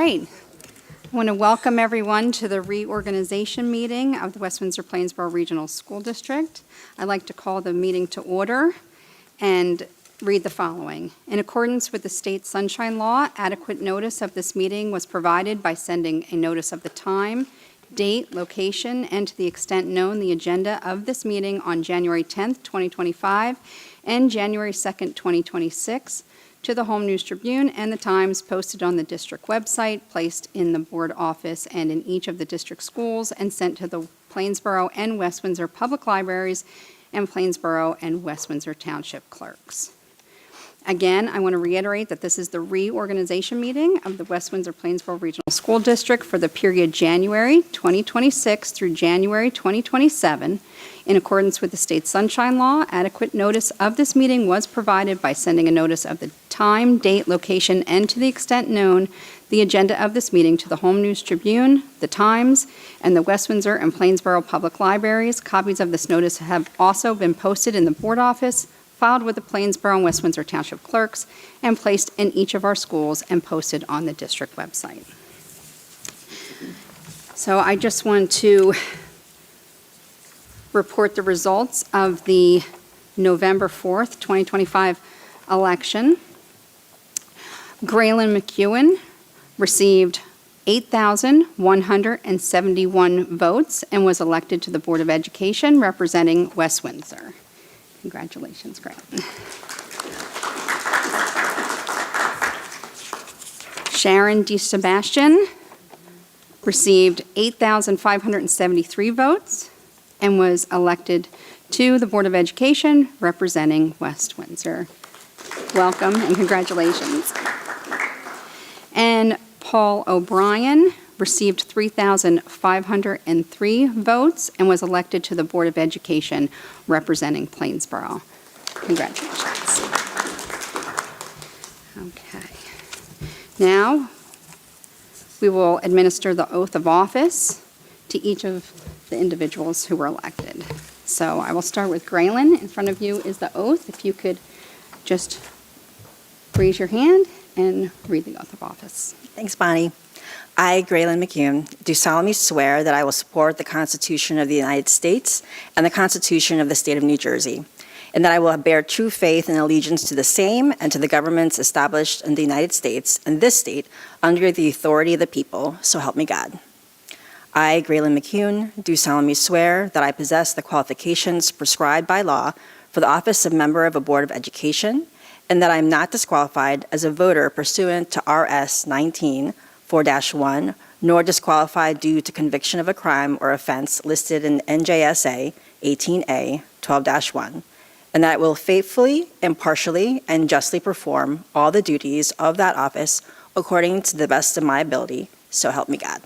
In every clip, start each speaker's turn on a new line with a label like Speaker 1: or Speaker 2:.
Speaker 1: right. I want to welcome everyone to the reorganization meeting of the West Windsor-Plainsboro Regional School District. I'd like to call the meeting to order and read the following. In accordance with the state sunshine law, adequate notice of this meeting was provided by sending a notice of the time, date, location, and to the extent known, the agenda of this meeting on January 10th, 2025 and January 2nd, 2026 to the Home News Tribune and the Times, posted on the district website, placed in the board office and in each of the district schools, and sent to the Plainsboro and West Windsor public libraries and Plainsboro and West Windsor Township clerks. Again, I want to reiterate that this is the reorganization meeting of the West Windsor-Plainsboro Regional School District for the period January 2026 through January 2027. In accordance with the state sunshine law, adequate notice of this meeting was provided by sending a notice of the time, date, location, and to the extent known, the agenda of this meeting to the Home News Tribune, the Times, and the West Windsor and Plainsboro public libraries. Copies of this notice have also been posted in the board office, filed with the Plainsboro and West Windsor Township clerks, and placed in each of our schools and posted on the district website. So I just want to report the results of the November 4th, 2025 election. Graylin McEwen received 8,171 votes and was elected to the Board of Education representing West Windsor. Congratulations, Graylin. Sharon DeSebastian received 8,573 votes and was elected to the Board of Education representing West Windsor. Welcome and congratulations. And Paul O'Brien received 3,503 votes and was elected to the Board of Education representing Plainsboro. Congratulations. Okay. Now, we will administer the oath of office to each of the individuals who were elected. So I will start with Graylin. In front of you is the oath. If you could just raise your hand and read the oath of office.
Speaker 2: Thanks, Bonnie. I, Graylin McEwen, do solemnly swear that I will support the Constitution of the United States and the Constitution of the State of New Jersey, and that I will bear true faith and allegiance to the same and to the governments established in the United States and this state under the authority of the people, so help me God. I, Graylin McEwen, do solemnly swear that I possess the qualifications prescribed by law for the office of member of a Board of Education, and that I am not disqualified as a voter pursuant to RS 19-4-1, nor disqualified due to conviction of a crime or offense listed in NJSA 18A 12-1, and that I will faithfully, impartially, and justly perform all the duties of that office according to the best of my ability, so help me God.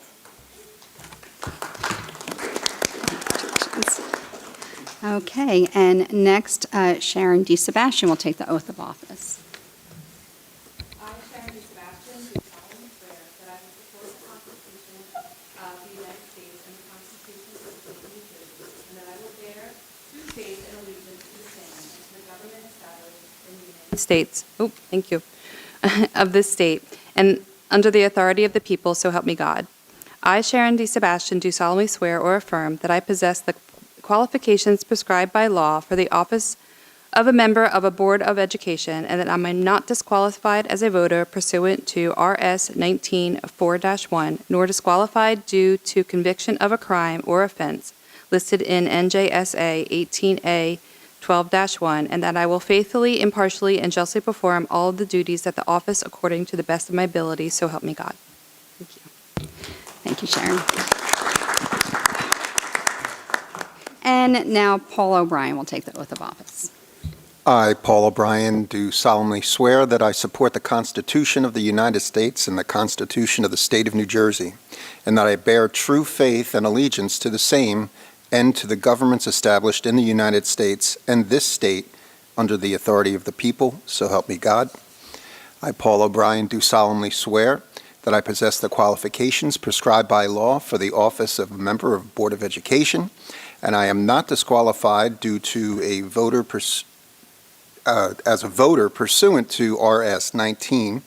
Speaker 1: Okay, and next, Sharon DeSebastian will take the oath of office.
Speaker 3: I, Sharon DeSebastian, do solemnly swear that I will support the Constitution of the United States and the Constitution of the State of New Jersey, and that I will bear true faith and allegiance to the same and to the government established in the United States. Thank you. Of this state, and under the authority of the people, so help me God. I, Sharon DeSebastian, do solemnly swear or affirm that I possess the qualifications prescribed by law for the office of a member of a Board of Education, and that I am not disqualified as a voter pursuant to RS 19-4-1, nor disqualified due to conviction of a crime or offense listed in NJSA 18A 12-1, and that I will faithfully, impartially, and justly perform all of the duties of the office according to the best of my ability, so help me God. Thank you.
Speaker 1: Thank you, Sharon. And now Paul O'Brien will take the oath of office.
Speaker 4: I, Paul O'Brien, do solemnly swear that I support the Constitution of the United States and the Constitution of the State of New Jersey, and that I bear true faith and allegiance to the same and to the governments established in the United States and this state under the authority of the people, so help me God. I, Paul O'Brien, do solemnly swear that I possess the qualifications prescribed by law for the office of a member of Board of Education, and I am not disqualified due to a voter as a voter pursuant to RS 19-4-1,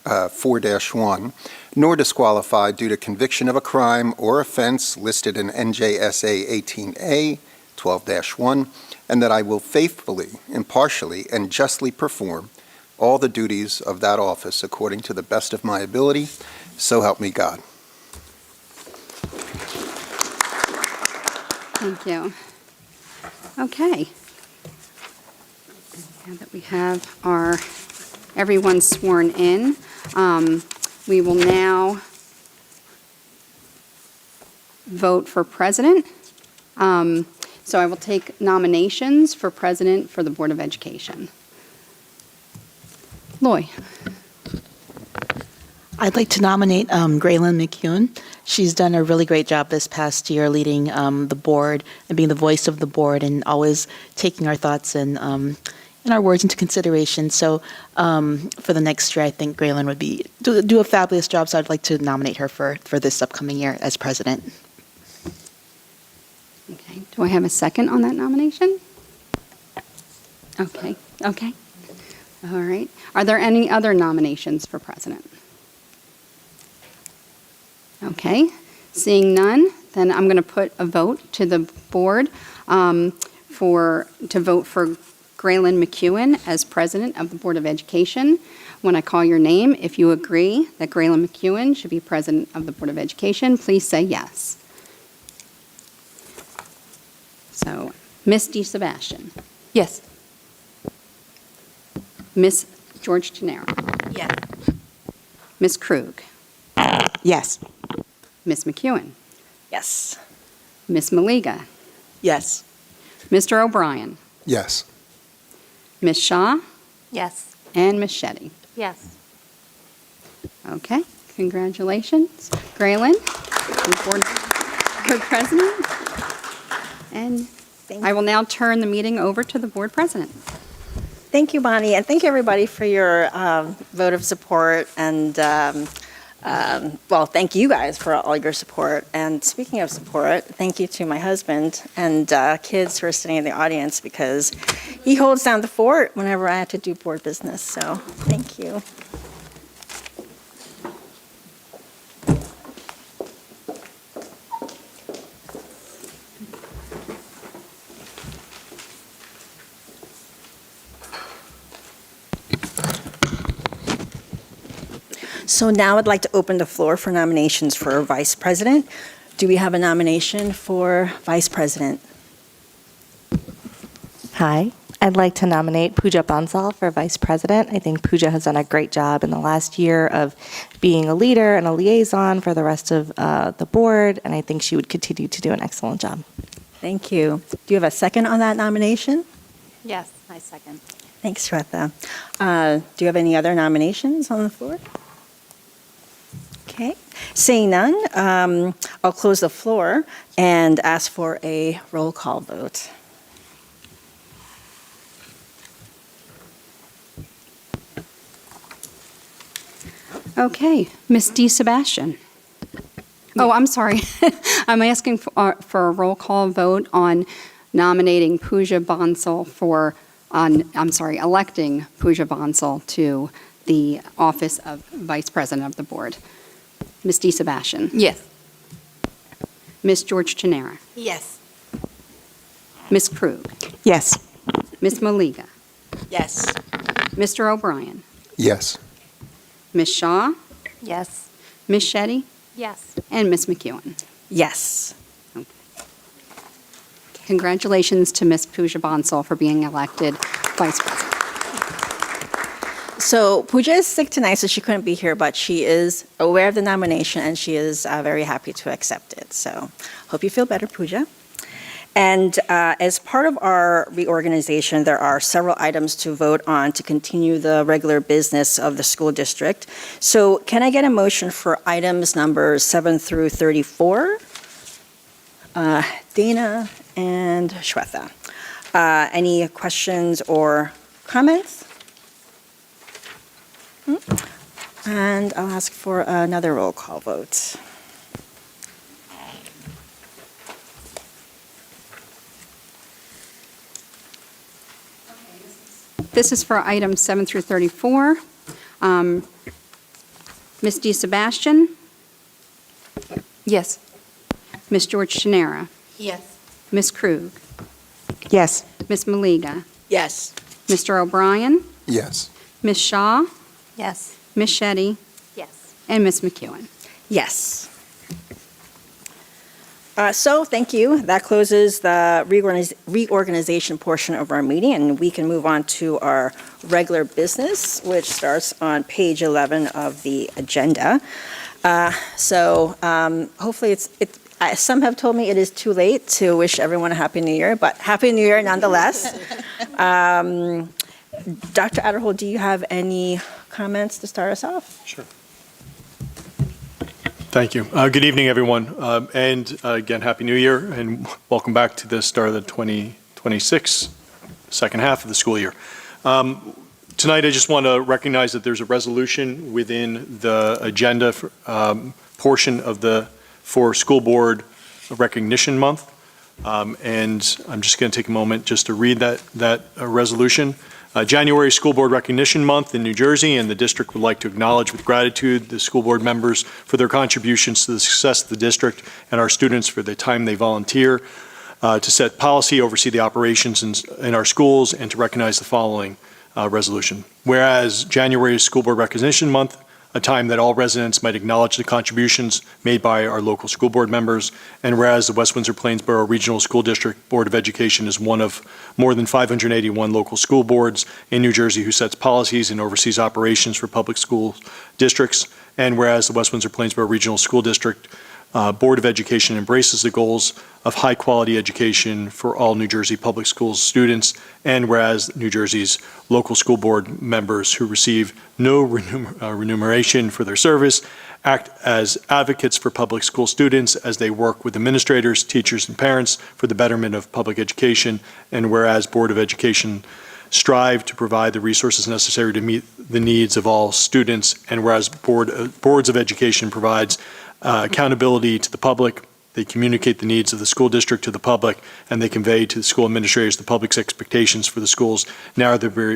Speaker 4: 4-1, nor disqualified due to conviction of a crime or offense listed in NJSA 18A 12-1, and that I will faithfully, impartially, and justly perform all the duties of that office according to the best of my ability, so help me God.
Speaker 1: Thank you. Okay. Now that we have everyone sworn in, we will now vote for president. So I will take nominations for president for the Board of Education. Loy.
Speaker 5: I'd like to nominate Graylin McCune. She's done a really great job this past year leading the board and being the voice of the board and always taking our thoughts and our words into consideration. So for the next year, I think Graylin would do a fabulous job, so I'd like to nominate her for this upcoming year as president.
Speaker 1: Okay. Do I have a second on that nomination? Okay. All right. Are there any other nominations for president? Okay. Seeing none, then I'm going to put a vote to the board to vote for Graylin McEwen as president of the Board of Education. When I call your name, if you agree that Graylin McEwen should be president of the Board of Education, please say yes. So, Ms. DeSebastian.
Speaker 6: Yes.
Speaker 1: Ms. George Tenera.
Speaker 6: Yes.
Speaker 1: Ms. Krug.
Speaker 5: Yes.
Speaker 1: Ms. McEwen.
Speaker 2: Yes.
Speaker 1: Ms. Maliga.
Speaker 5: Yes.
Speaker 1: Mr. O'Brien.
Speaker 4: Yes.
Speaker 1: Ms. Shaw.
Speaker 6: Yes.
Speaker 1: And Ms. Shetty.
Speaker 6: Yes.
Speaker 1: Okay, congratulations. Graylin, board president. And I will now turn the meeting over to the board president.
Speaker 2: Thank you, Bonnie, and thank you, everybody, for your vote of support. And, well, thank you guys for all your support. And speaking of support, thank you to my husband and kids who are sitting in the audience, because he holds down the fort whenever I have to do board business. So thank you. So now I'd like to open the floor for nominations for vice president. Do we have a nomination for vice president?
Speaker 6: Hi. I'd like to nominate Pooja Bansal for vice president. I think Pooja has done a great job in the last year of being a leader and a liaison for the rest of the board, and I think she would continue to do an excellent job.
Speaker 2: Thank you. Do you have a second on that nomination?
Speaker 6: Yes, I second.
Speaker 2: Thanks, Shweta. Do you have any other nominations on the floor? Okay. Seeing none, I'll close the floor and ask for a roll call vote.
Speaker 1: Okay, Ms. DeSebastian. Oh, I'm sorry. I'm asking for a roll call vote on nominating Pooja Bansal electing Pooja Bansal to the office of vice president of the board. Ms. DeSebastian.
Speaker 6: Yes.
Speaker 1: Ms. George Tenera.
Speaker 6: Yes.
Speaker 1: Ms. Krug.
Speaker 5: Yes.
Speaker 1: Ms. Maliga.
Speaker 5: Yes.
Speaker 1: Mr. O'Brien.
Speaker 4: Yes.
Speaker 1: Ms. Shaw.
Speaker 6: Yes.
Speaker 1: Ms. Shetty.
Speaker 6: Yes.
Speaker 1: And Ms. McEwen.
Speaker 2: Yes.
Speaker 1: Congratulations to Ms. Pooja Bansal for being elected vice president.
Speaker 2: So Pooja is sick tonight, so she couldn't be here, but she is aware of the nomination and she is very happy to accept it. So hope you feel better, Pooja. And as part of our reorganization, there are several items to vote on to continue the regular business of the school district. So can I get a motion for items numbers 7 through 34? Dana and Shweta. Any questions or comments? And I'll ask for another roll call vote.
Speaker 1: This is for items 7 through 34. Ms. DeSebastian,
Speaker 6: Yes.
Speaker 1: Ms. George Chanera,
Speaker 6: Yes.
Speaker 1: Ms. Krug,
Speaker 6: Yes.
Speaker 1: Ms. Maliga,
Speaker 6: Yes.
Speaker 1: Mr. O'Brien,
Speaker 4: Yes.
Speaker 1: Ms. Shaw,
Speaker 6: Yes.
Speaker 1: Ms. Shetty,
Speaker 6: Yes.
Speaker 1: and Ms. McEwen.
Speaker 2: Yes. So, thank you. That closes the reorganization portion of our meeting, and we can move on to our regular business, which starts on page 11 of the agenda. Hopefully some have told me it is too late to wish everyone a Happy New Year, but Happy New Year nonetheless. Dr. Adderhold, do you have any comments to start us off?
Speaker 7: Sure. Thank you. Good evening, everyone. And again, Happy New Year, and welcome back to the start of the 2026 second half of the school year. Tonight, I just want to recognize that there's a resolution within the agenda portion for School Board Recognition Month. And I'm just going to take a moment just to read that resolution. January School Board Recognition Month in New Jersey, and the district would like to acknowledge with gratitude the school board members for their contributions to the success of the district and our students for the time they volunteer to set policy, oversee the operations in our schools, and to recognize the following resolution. Whereas January is School Board Recognition Month, a time that all residents might acknowledge the contributions made by our local school board members, and whereas the West Windsor-Plainsboro Regional School District Board of Education is one of more than 581 local school boards in New Jersey who sets policies and oversees operations for public school districts, and whereas the West Windsor-Plainsboro Regional School District Board of Education embraces the goals of high-quality education for all New Jersey public schools students, and whereas New Jersey's local school board members who receive no remuneration for their service act as advocates for public school students as they work with administrators, teachers, and parents for the betterment of public education, and whereas Board of Education strive to provide the resources necessary to meet the needs of all students, and whereas boards of education provides accountability to the public, they communicate the needs of the school district to the public, and they convey to the school administrators the public's expectations for the schools. Now therefore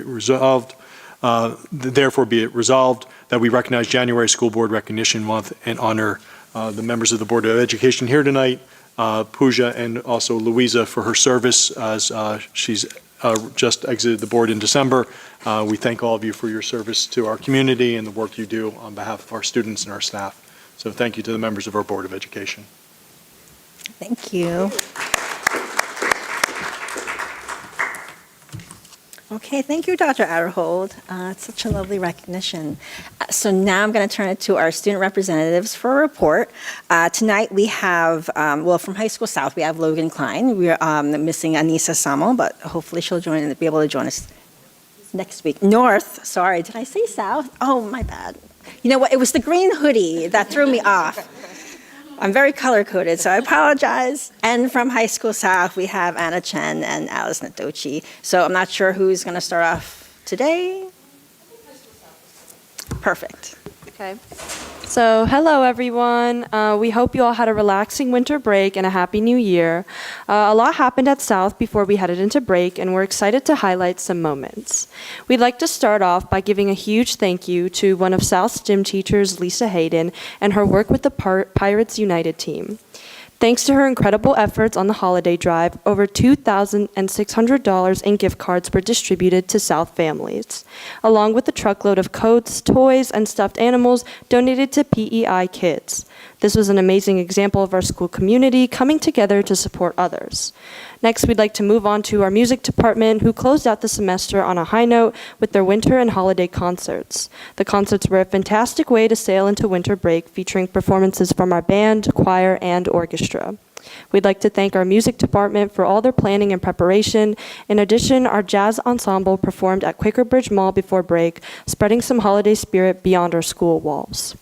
Speaker 7: be it resolved that we recognize January School Board Recognition Month and honor the members of the Board of Education here tonight, Pooja and also Louisa for her service as she's just exited the board in December. We thank all of you for your service to our community and the work you do on behalf of our students and our staff. So thank you to the members of our Board of Education.
Speaker 2: Thank you. Okay, thank you, Dr. Adderhold. It's such a lovely recognition. So now I'm going to turn it to our student representatives for a report. Tonight we have, from High School South, we have Logan Klein. We're missing Anissa Samo, but hopefully she'll be able to join us next week. North, sorry, did I say South? Oh, my bad. You know what? It was the green hoodie that threw me off. I'm very color-coded, so I apologize. And from High School South, we have Anna Chen and Alice Nadochi. So I'm not sure who's going to start off today. Perfect.
Speaker 8: Okay. So, hello everyone. We hope you all had a relaxing winter break and a happy new year. A lot happened at South before we headed into break, and we're excited to highlight some moments. We'd like to start off by giving a huge thank you to one of South's gym teachers, Lisa Hayden, and her work with the Pirates United team. Thanks to her incredible efforts on the holiday drive, over $2,600 in gift cards were distributed to South families, along with a truckload of coats, toys, and stuffed animals donated to PEI kids. This was an amazing example of our school community coming together to support others. Next, we'd like to move on to our music department, who closed out the semester on a high note with their winter and holiday concerts. The concerts were a fantastic way to sail into winter break, featuring performances from our band, choir, and orchestra. We'd like to thank our music department for all their planning and preparation. In addition, our jazz ensemble performed at Quaker Bridge Mall before break, spreading some holiday spirit beyond our school walls.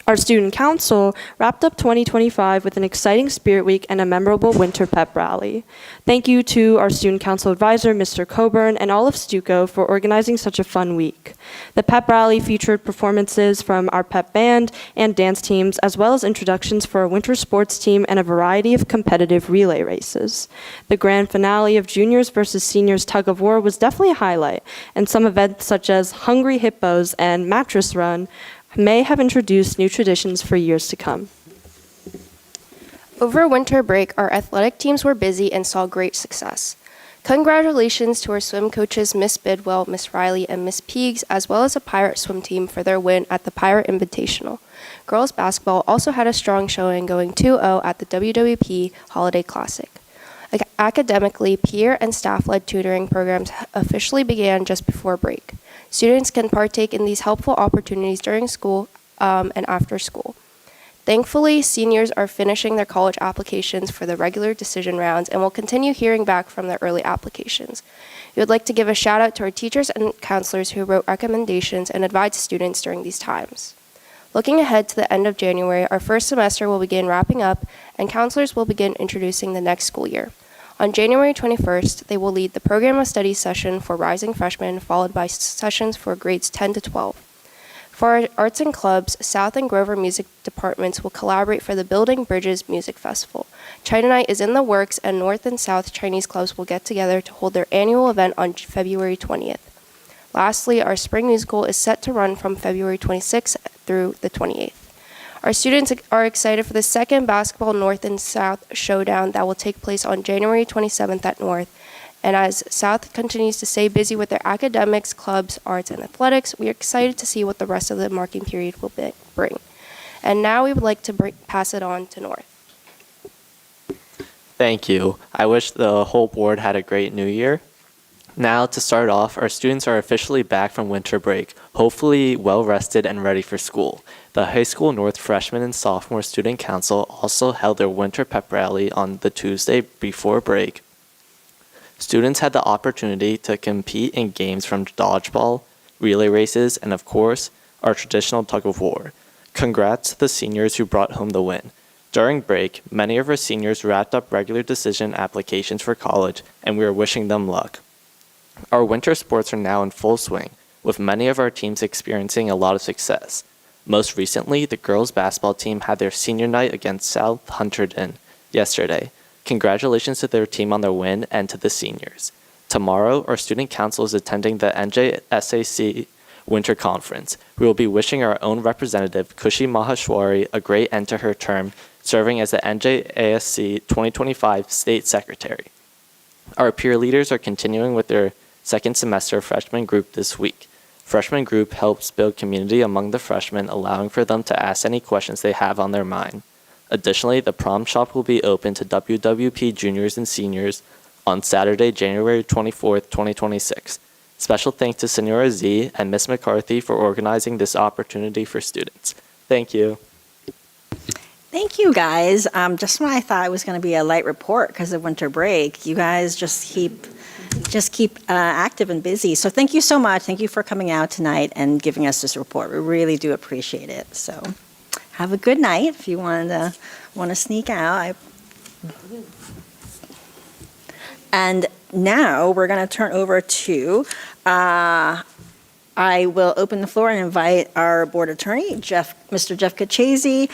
Speaker 8: Our student council wrapped up 2025 with an exciting Spirit Week and a memorable winter pep rally. Thank you to our student council advisor, Mr. Coburn, and all of Stuco for organizing such a fun week. The pep rally featured performances from our pep band and dance teams, as well as introductions for a winter sports team and a variety of competitive relay races. The grand finale of juniors versus seniors tug of war was definitely a highlight, and some events such as Hungry Hippos and Mattress Run may have introduced new traditions for years to come.
Speaker 9: Over winter break, our athletic teams were busy and saw great success. Congratulations to our swim coaches, Miss Bidwell, Miss Riley, and Miss Peegs, as well as the Pirate swim team for their win at the Pirate Invitational. Girls basketball also had a strong showing, going 2-0 at the WWP Holiday Classic. Academically, peer and staff-led tutoring programs officially began just before break. Students can partake in these helpful opportunities during school and after school. Thankfully, seniors are finishing their college applications for the regular decision rounds and will continue hearing back from their early applications. We would like to give a shout out to our teachers and counselors who wrote recommendations and advised students during these times. Looking ahead to the end of January, our first semester will begin wrapping up and counselors will begin introducing the next school year. On January 21st, they will lead the Program of Studies session for rising freshmen, followed by sessions for grades 10 to 12. For our arts and clubs, South and Grover music departments will collaborate for the Building Bridges Music Festival. China Night is in the works, and North and South Chinese clubs will get together to hold their annual event on February 20th. Lastly, our spring musical is set to run from February 26th through the 28th. Our students are excited for the second Basketball North and South Showdown that will take place on January 27th at North. And as South continues to stay busy with their academics, clubs, arts, and athletics, we are excited to see what the rest of the marking period will bring. And now we would like to pass it on to North.
Speaker 10: Thank you. I wish the whole board had a great new year. Now, to start off, our students are officially back from winter break, hopefully well rested and ready for school. The High School North Freshman and Sophomore Student Council also held their winter pep rally on the Tuesday before break. Students had the opportunity to compete in games from dodgeball, relay races, and of course, our traditional tug of war. Congrats to the seniors who brought home the win. During break, many of our seniors wrapped up regular decision applications for college, and we are wishing them luck. Our winter sports are now in full swing, with many of our teams experiencing a lot of success. Most recently, the girls' basketball team had their senior night against South Hunterdon yesterday. Congratulations to their team on their win and to the seniors. Tomorrow, our student council is attending the NJSAC Winter Conference. We will be wishing our own representative, Kushi Maheshwari, a great end to her term, serving as the NJASC 2025 State Secretary. Our peer leaders are continuing with their second semester freshman group this week. Freshman group helps build community among the freshmen, allowing for them to ask any questions they have on their mind. Additionally, the prom shop will be open to WWP juniors and seniors on Saturday, January 24th, 2026. Special thanks to Senora Z and Miss McCarthy for organizing this opportunity for students. Thank you.
Speaker 2: Thank you, guys. Just when I thought it was going to be a light report because of winter break, you guys just keep active and busy. So thank you so much. Thank you for coming out tonight and giving us this report. We really do appreciate it. So have a good night. If you want to sneak out. And now we're going to turn over to. I will open the floor and invite our board attorney, Mr. Jeff Kachese,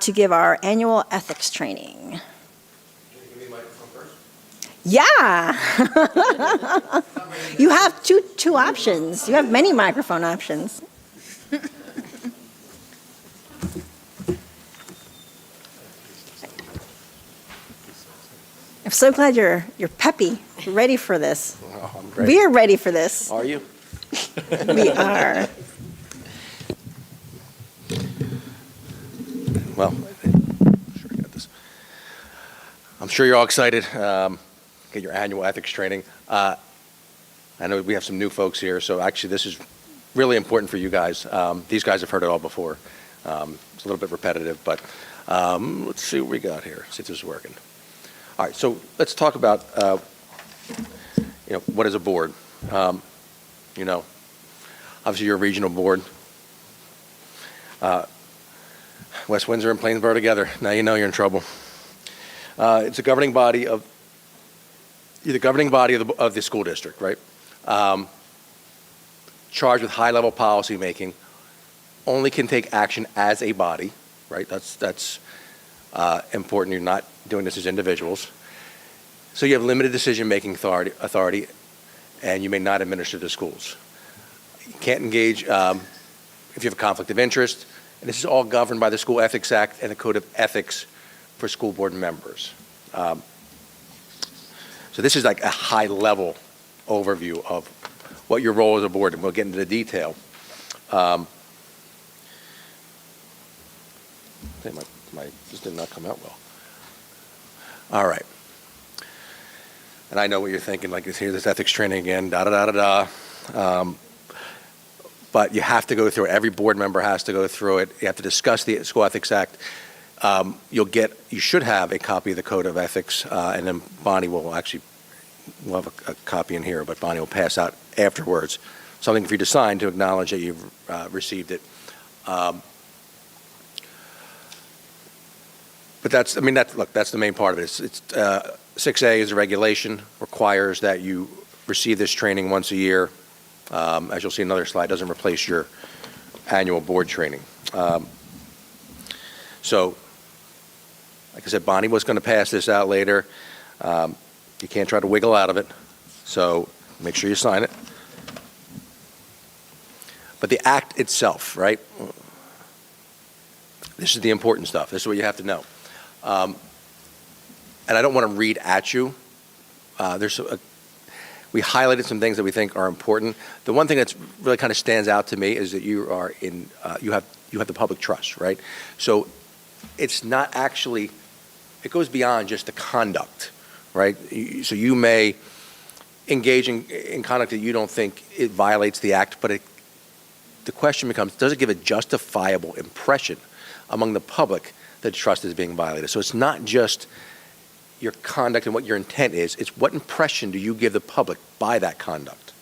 Speaker 2: to give our annual ethics training. Yeah. You have two options. You have many microphone options. I'm so glad you're peppy, ready for this.
Speaker 11: Oh, I'm ready.
Speaker 2: We are ready for this.
Speaker 11: Are you?
Speaker 2: We are.
Speaker 11: Well, sure I got this. I'm sure you're all excited. Get your annual ethics training. I know we have some new folks here, so actually this is really important for you guys. These guys have heard it all before. It's a little bit repetitive, but let's see what we got here. See if this is working. All right, so let's talk about what is a board. Obviously you're a regional board. West Windsor and Plainsboro together. Now you know you're in trouble. It's a governing body of the school district, right? Charged with high-level policy making, only can take action as a body, right? That's important. You're not doing this as individuals. So you have limited decision-making authority, and you may not administer the schools. You can't engage if you have a conflict of interest, and this is all governed by the School Ethics Act and the Code of Ethics for school board members. So this is like a high-level overview of what your role as a board, and we'll get into the detail. This did not come out well. All right. And I know what you're thinking, like, here's this ethics training again, da-da-da-da-da. But you have to go through it. Every board member has to go through it. You have to discuss the School Ethics Act. You should have a copy of the Code of Ethics, and then Bonnie will we'll have a copy in here, but Bonnie will pass out afterwards something for you to sign to acknowledge that you've received it. But that's the main part of it. It's 6A is a regulation, requires that you receive this training once a year. As you'll see in another slide, doesn't replace your annual board training. So, like I said, Bonnie was going to pass this out later. You can't try to wiggle out of it, so make sure you sign it. But the act itself, right? This is the important stuff. This is what you have to know. And I don't want to read at you. We highlighted some things that we think are important. The one thing that's really kind of stands out to me is that you have the public trust, right? So it's not actually, it goes beyond just the conduct, right? So you may engage in conduct that you don't think it violates the act, but the question becomes, does it give a justifiable impression among the public that trust is being violated? So it's not just your conduct and what your intent is, it's what impression do you give the public by that conduct.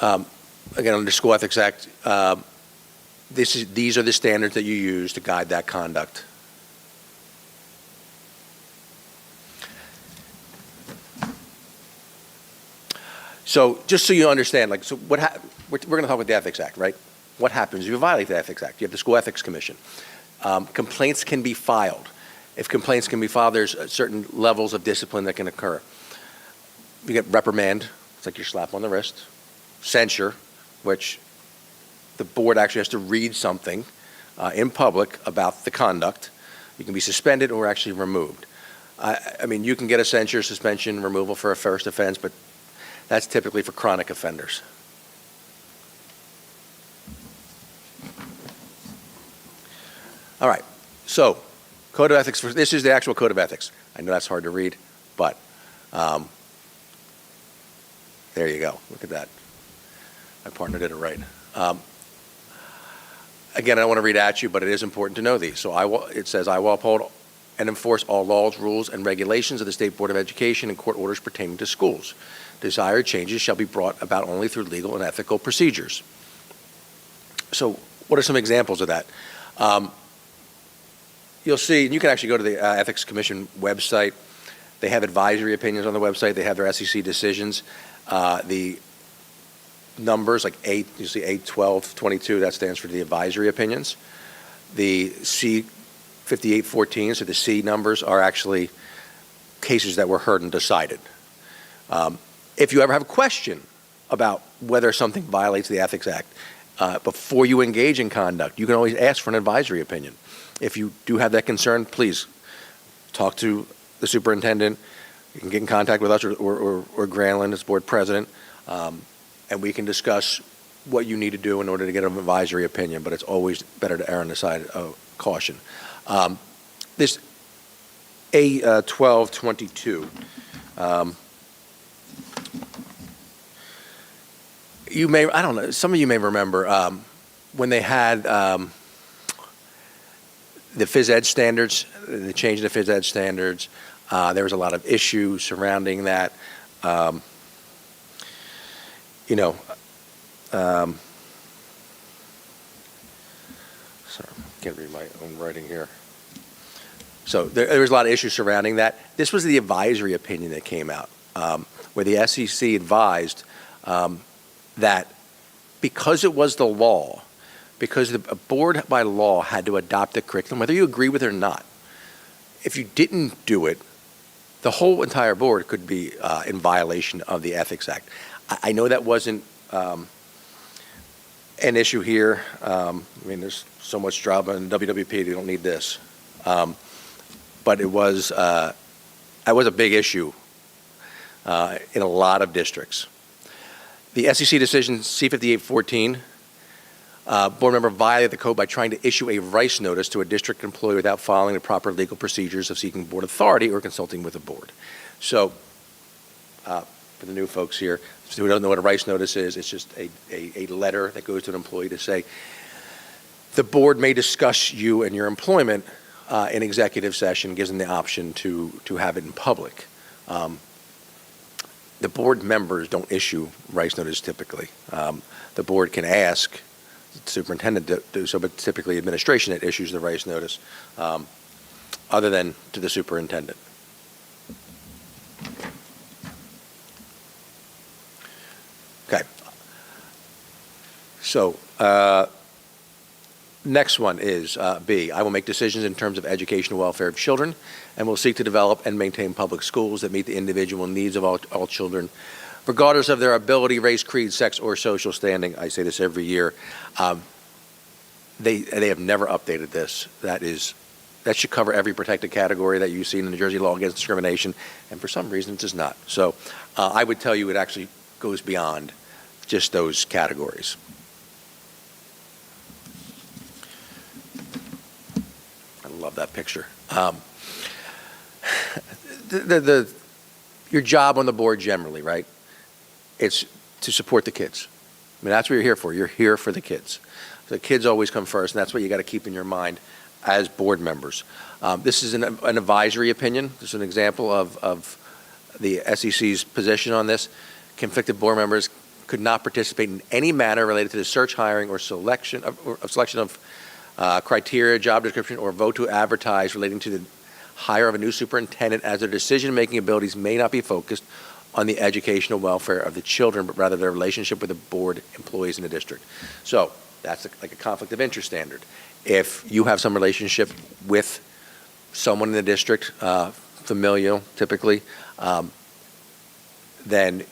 Speaker 11: Again, under the School Ethics Act, these are the standards that you use to guide that conduct. So just so you understand, we're going to talk about the Ethics Act, right? What happens if you violate the Ethics Act? You have the School Ethics Commission. Complaints can be filed. If complaints can be filed, there's certain levels of discipline that can occur. You get reprimand, it's like your slap on the wrist. Censure, which the board actually has to read something in public about the conduct. You can be suspended or actually removed. I mean, you can get a censure, suspension, removal for a first offense, but that's typically for chronic offenders. All right, so Code of Ethics, this is the actual Code of Ethics. I know that's hard to read, but there you go. Look at that. My partner did it right. Again, I don't want to read at you, but it is important to know these. So it says, I will uphold and enforce all laws, rules, and regulations of the State Board of Education and court orders pertaining to schools. Desired changes shall be brought about only through legal and ethical procedures. So what are some examples of that? You'll see, and you can actually go to the Ethics Commission website. They have advisory opinions on the website. They have their SEC decisions. The numbers like 8, you see 8, 12, 22, that stands for the advisory opinions. The C5814, so the C numbers are actually cases that were heard and decided. If you ever have a question about whether something violates the Ethics Act, before you engage in conduct, you can always ask for an advisory opinion. If you do have that concern, please talk to the superintendent. You can get in contact with us or Granlund as board president, and we can discuss what you need to do in order to get an advisory opinion, but it's always better to err on the side of caution. This A1222, some of you may remember when they had the phys ed standards, the change in the phys ed standards, there was a lot of issues surrounding that. Sorry, I can't read my own writing here. So there was a lot of issues surrounding that. This was the advisory opinion that came out, where the SEC advised that because it was the law, because the board by law had to adopt the curriculum, whether you agree with it or not, if you didn't do it, the whole entire board could be in violation of the Ethics Act. I know that wasn't an issue here. I mean, there's so much drama in WWP, they don't need this. But it was a big issue in a lot of districts. The SEC decision C-5814, board member violated the code by trying to issue a rice notice to a district employee without following the proper legal procedures of seeking board authority or consulting with the board. So, for the new folks here who don't know what a rice notice is, it's just a letter that goes to an employee to say, the board may discuss you and your employment in executive session, gives them the option to have it in public. The board members don't issue rice notices typically. The board can ask the superintendent to do so, but typically administration that issues the rice notice, other than to the superintendent. Okay. So, next one is B. I will make decisions in terms of educational welfare of children and will seek to develop and maintain public schools that meet the individual needs of all children, regardless of their ability, race, creed, sex, or social standing. I say this every year. They have never updated this. That should cover every protected category that you see in the New Jersey law against discrimination, and for some reason it does not. So I would tell you it actually goes beyond just those categories. I love that picture. Your job on the board generally, right? It's to support the kids. I mean, that's what you're here for. You're here for the kids. The kids always come first, and that's what you got to keep in your mind as board members. This is an advisory opinion. This is an example of the SEC's position on this. Conflicted board members could not participate in any manner related to the search, hiring, or selection of criteria, job description, or vote to advertise relating to the hire of a new superintendent, as their decision-making abilities may not be focused on the educational welfare of the children, but rather their relationship with the board employees in the district. So that's like a conflict of interest standard. If you have some relationship with someone in the district, familial typically, then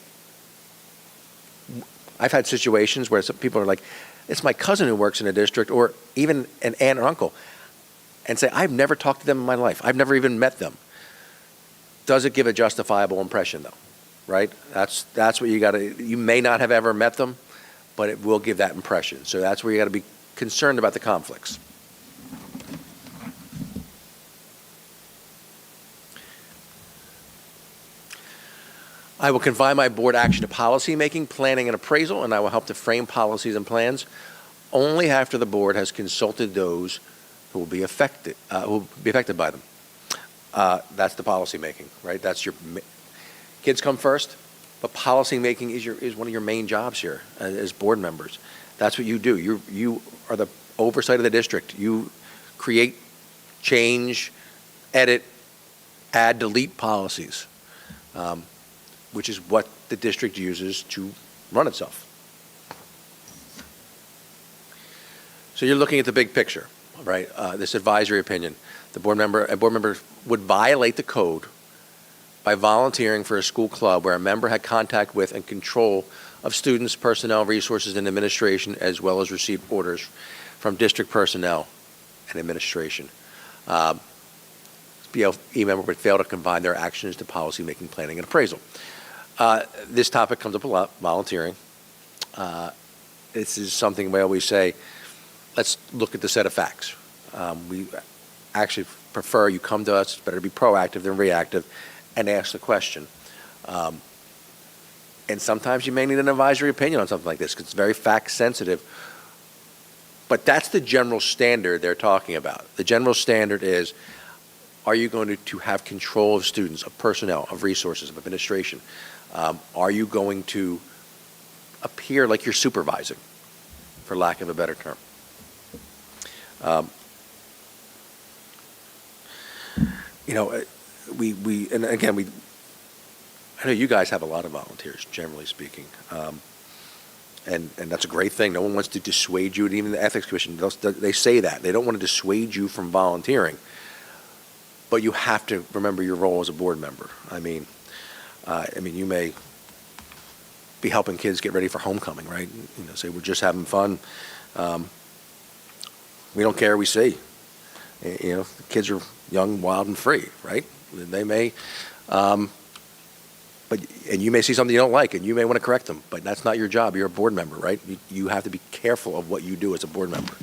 Speaker 11: I've had situations where some people are like, it's my cousin who works in the district, or even an aunt or uncle, and say, I've never talked to them in my life. I've never even met them. Does it give a justifiable impression, though? Right? That's what you got to, you may not have ever met them, but it will give that impression. So that's where you got to be concerned about the conflicts. I will confine my board action to policy making, planning, and appraisal, and I will help to frame policies and plans only after the board has consulted those who will be affected by them. That's the policy making, right? That's your kids come first, but policy making is one of your main jobs here as board members. That's what you do. You are the oversight of the district. You create, change, edit, add, delete policies, which is what the district uses to run itself. So you're looking at the big picture, right? This advisory opinion. A board member would violate the code by volunteering for a school club where a member had contact with and control of students, personnel, resources, and administration, as well as received orders from district personnel and administration. BLE member would fail to combine their actions to policy making, planning, and appraisal. This topic comes up a lot, volunteering. This is something we always say, let's look at the set of facts. We actually prefer you come to us, it's better to be proactive than reactive, and ask the question. And sometimes you may need an advisory opinion on something like this because it's very fact sensitive. But that's the general standard they're talking about. The general standard is, are you going to have control of students, of personnel, of resources, of administration? Are you going to appear like you're supervising, for lack of a better term? And again, I know you guys have a lot of volunteers, generally speaking, and that's a great thing. No one wants to dissuade you, and even the Ethics Commission, they say that. They don't want to dissuade you from volunteering. But you have to remember your role as a board member. I mean, you may be helping kids get ready for homecoming, right? Say we're just having fun. We don't care. We see. The kids are young, wild, and free, right? They may, and you may see something you don't like, and you may want to correct them. But that's not your job. You're a board member, right? You have to be careful of what you do as a board member.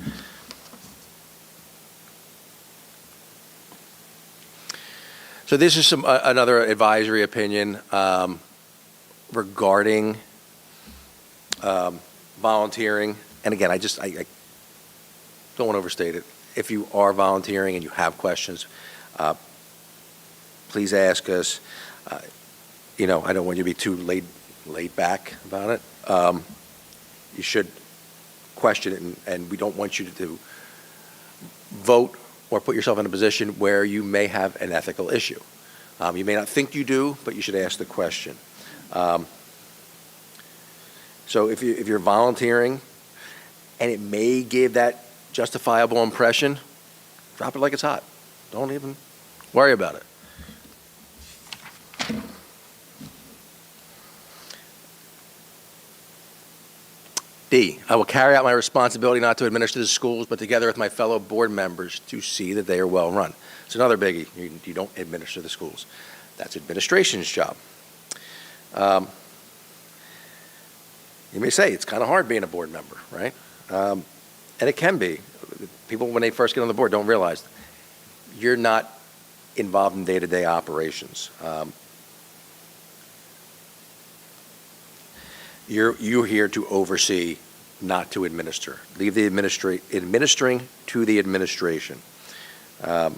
Speaker 11: So this is another advisory opinion regarding volunteering. And again, I don't want to overstate it. If you are volunteering and you have questions, please ask us. I don't want you to be too laid back about it. You should question it, and we don't want you to vote or put yourself in a position where you may have an ethical issue. You may not think you do, but you should ask the question. So if you're volunteering and it may give that justifiable impression, drop it like it's hot. Don't even worry about it. D, I will carry out my responsibility not to administer the schools, but together with my fellow board members to see that they are well run. It's another biggie. You don't administer the schools. That's administration's job. You may say it's kind of hard being a board member, right? And it can be. People, when they first get on the board, don't realize you're not involved in day-to-day operations. You're here to oversee, not to administer. Leave the administering to the administration. So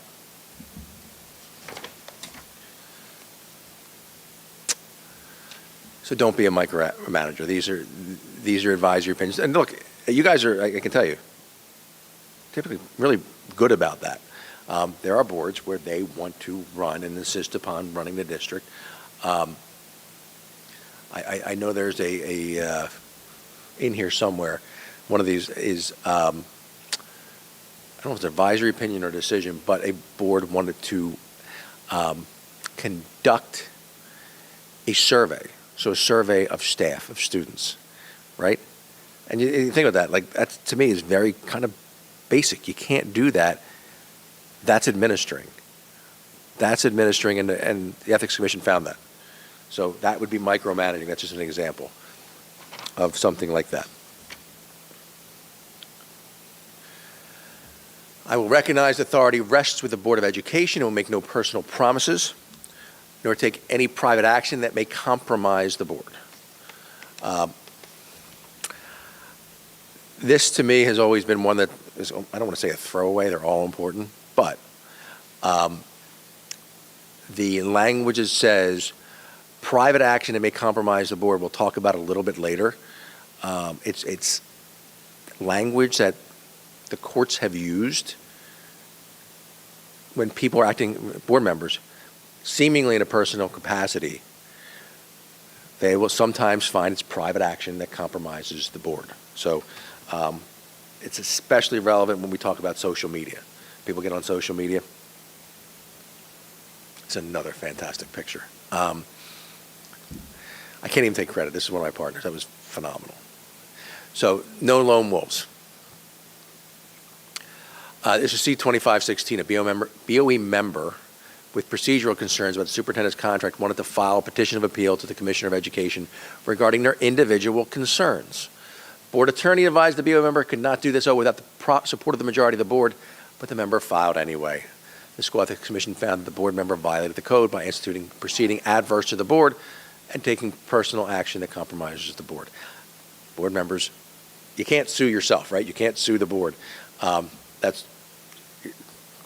Speaker 11: don't be a micromanager. These are advisory opinions. And look, you guys are, I can tell you, typically really good about that. There are boards where they want to run and insist upon running the district. I know there's a in here somewhere, one of these is, I don't know if it's an advisory opinion or decision, but a board wanted to conduct a survey. So a survey of staff, of students, right? And you think of that, like that to me is very kind of basic. You can't do that. That's administering. That's administering, and the Ethics Commission found that. So that would be micromanaging. That's just an example of something like that. I will recognize authority rests with the Board of Education and will make no personal promises, nor take any private action that may compromise the board. This, to me, has always been one that is, I don't want to say a throwaway, they're all important, but the language says private action that may compromise the board. We'll talk about it a little bit later. It's language that the courts have used when people are acting, board members, seemingly in a personal capacity. They will sometimes find it's private action that compromises the board. So it's especially relevant when we talk about social media. People get on social media. It's another fantastic picture. I can't even take credit. This is one of my partners. That was phenomenal. So no lone wolves. This is C-2516, a BOE member with procedural concerns about the superintendent's contract wanted to file a petition of appeal to the Commissioner of Education regarding their individual concerns. Board attorney advised the BOE member could not do this without the support of the majority of the board, but the member filed anyway. The School Ethics Commission found that the board member violated the code by instituting proceeding adverse to the board and taking personal action that compromises the board. Board members, you can't sue yourself, right? You can't sue the board. That's,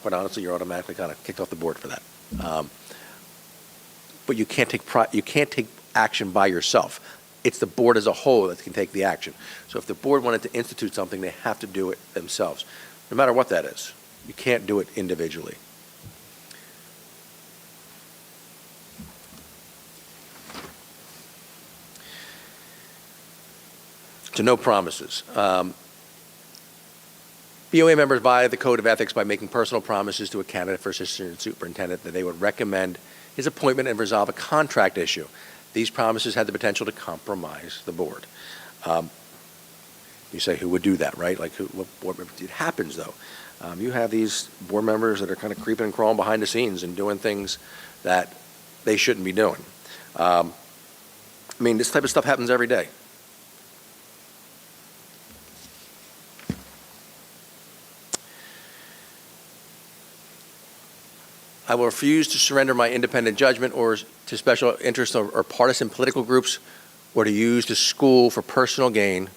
Speaker 11: quite honestly, you're automatically kind of kicked off the board for that. But you can't take action by yourself. It's the board as a whole that can take the action. So if the board wanted to institute something, they have to do it themselves, no matter what that is. You can't do it individually. So no promises. BOE members violated the code of ethics by making personal promises to a candidate for assistant superintendent that they would recommend his appointment and resolve a contract issue. These promises had the potential to compromise the board. You say, who would do that, right? Like, it happens, though. You have these board members that are kind of creeping and crawling behind the scenes and doing things that they shouldn't be doing. I mean, this type of stuff happens every day. I will refuse to surrender my independent judgment or to special interests or partisan political groups or to use the school for personal gain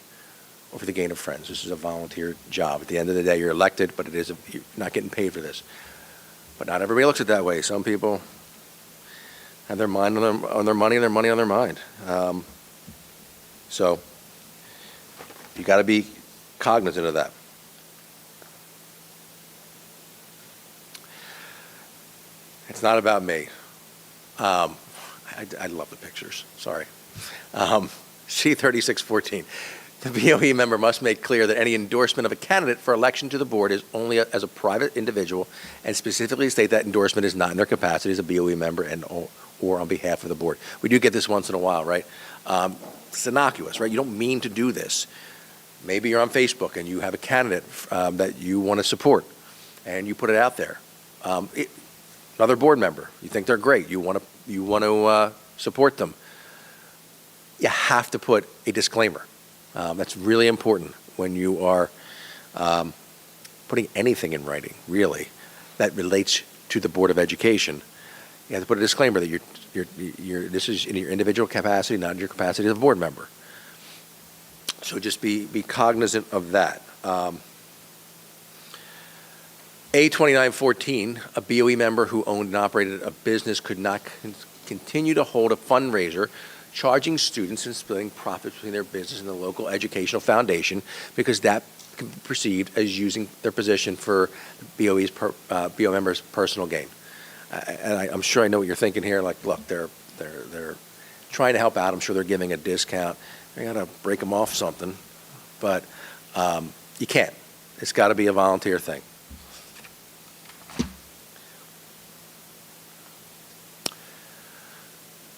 Speaker 11: or for the gain of friends. This is a volunteer job. At the end of the day, you're elected, but you're not getting paid for this. But not everybody looks at it that way. Some people have their mind on their money and their money on their mind. So you got to be cognizant of that. It's not about me. I love the pictures. Sorry. C3614. The BOE member must make clear that any endorsement of a candidate for election to the board is only as a private individual and specifically state that endorsement is not in their capacity as a BOE member and or on behalf of the board. We do get this once in a while, right? It's innocuous, right? You don't mean to do this. Maybe you're on Facebook and you have a candidate that you want to support and you put it out there. Another board member, you think they're great, you want to support them. You have to put a disclaimer. That's really important when you are putting anything in writing, really, that relates to the Board of Education. You have to put a disclaimer that this is in your individual capacity, not in your capacity as a board member. So just be cognizant of that. A2914, a BOE member who owned and operated a business could not continue to hold a fundraiser charging students and splitting profits between their business and the local educational foundation because that can be perceived as using their position for BOE members' personal gain. And I'm sure I know what you're thinking here. Like, look, they're trying to help out. I'm sure they're giving a discount. They got to break them off something, but you can't. It's got to be a volunteer thing.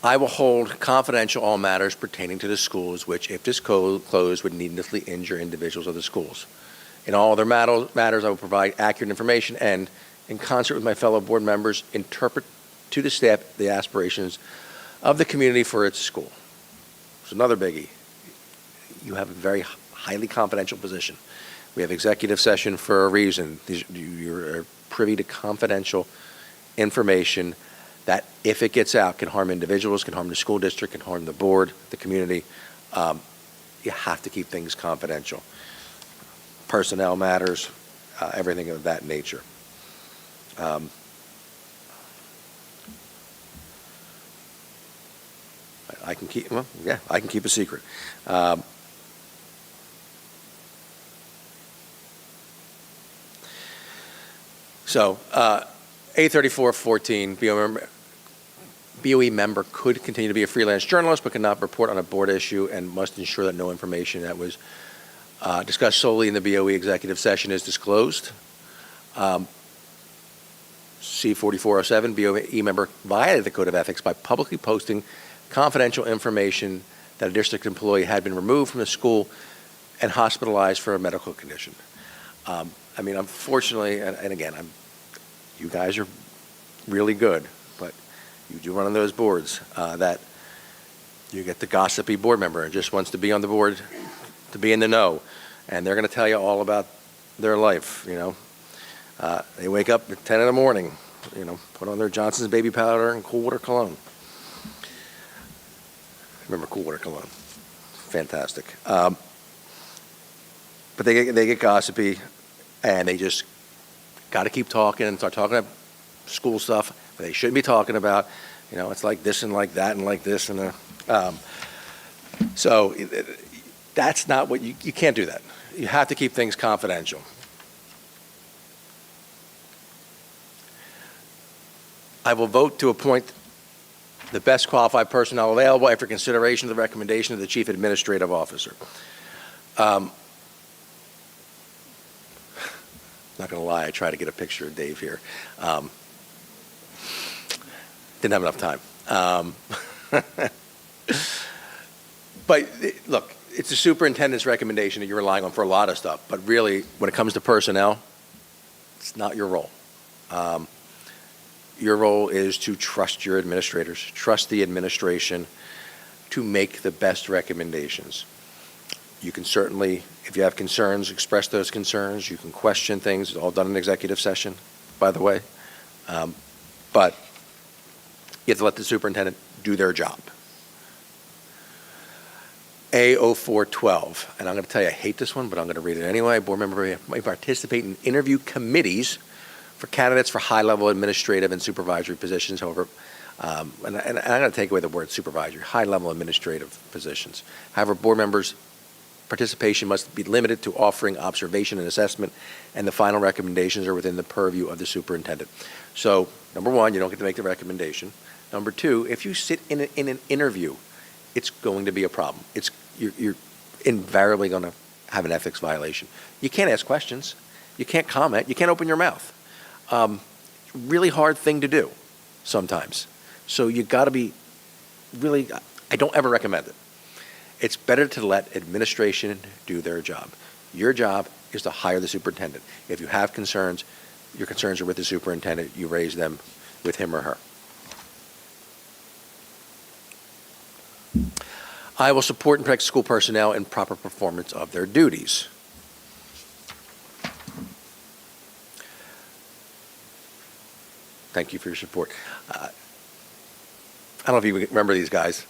Speaker 11: I will hold confidential all matters pertaining to the schools which, if disclosed, would needlessly injure individuals of the schools. In all other matters, I will provide accurate information and, in concert with my fellow board members, interpret to the staff the aspirations of the community for its school. It's another biggie. You have a very highly confidential position. We have executive session for a reason. You're privy to confidential information that, if it gets out, can harm individuals, can harm the school district, can harm the board, the community. You have to keep things confidential. Personnel matters, everything of that nature. I can keep, well, yeah, I can keep a secret. A3414, BOE member could continue to be a freelance journalist but cannot report on a board issue and must ensure that no information that was discussed solely in the BOE executive session is disclosed. C4407, BOE member violated the code of ethics by publicly posting confidential information that a district employee had been removed from the school and hospitalized for a medical condition. I mean, unfortunately, and again, you guys are really good, but you do run on those boards that you get the gossipy board member and just wants to be on the board, to be in the know, and they're going to tell you all about their life. You know, they wake up at 10 in the morning, you know, put on their Johnson's baby powder and Cool Water cologne. Remember Cool Water cologne? Fantastic. But they get gossipy, and they just got to keep talking and start talking about school stuff that they shouldn't be talking about. You know, it's like this and like that and like this and so that's not what you can't do that. You have to keep things confidential. I will vote to appoint the best qualified personnel available after consideration of the recommendation of the Chief Administrative Officer. Not going to lie, I tried to get a picture of Dave here. Didn't have enough time. But look, it's the superintendent's recommendation that you're relying on for a lot of stuff. But really, when it comes to personnel, it's not your role. Your role is to trust your administrators, trust the administration to make the best recommendations. You can certainly, if you have concerns, express those concerns. You can question things. It's all done in executive session, by the way. But you have to let the superintendent do their job. A0412, and I'm going to tell you, I hate this one, but I'm going to read it anyway. Board member may participate in interview committees for candidates for high-level administrative and supervisory positions. However, and I'm going to take away the word supervisory, high-level administrative positions. However, board members' participation must be limited to offering observation and assessment, and the final recommendations are within the purview of the superintendent. So, number one, you don't get to make the recommendation. Number two, if you sit in an interview, it's going to be a problem. You're invariably going to have an ethics violation. You can't ask questions. You can't comment. You can't open your mouth. Really hard thing to do sometimes. So you got to be really, I don't ever recommend it. It's better to let administration do their job. Your job is to hire the superintendent. If you have concerns, your concerns are with the superintendent. You raise them with him or her. I will support and protect school personnel in proper performance of their duties. Thank you for your support. I don't know if you remember these guys.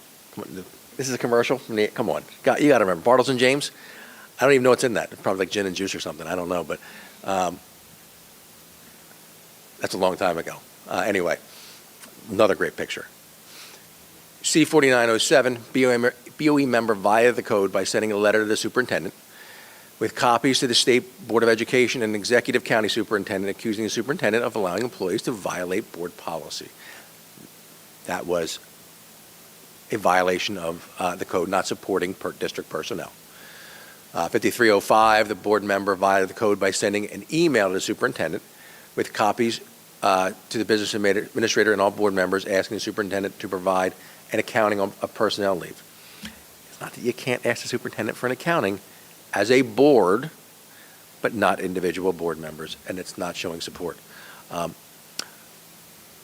Speaker 11: This is a commercial. Come on. You got to remember. Bartles and James? I don't even know what's in that. It's probably like gin and juice or something. I don't know. But that's a long time ago. Anyway, another great picture. C4907, BOE member via the code by sending a letter to the superintendent with copies to the State Board of Education and Executive County Superintendent accusing the superintendent of allowing employees to violate board policy. That was a violation of the code, not supporting district personnel. 5305, the board member via the code by sending an email to the superintendent with copies to the business administrator and all board members asking the superintendent to provide an accounting of personnel leave. It's not that you can't ask the superintendent for an accounting as a board, but not individual board members, and it's not showing support.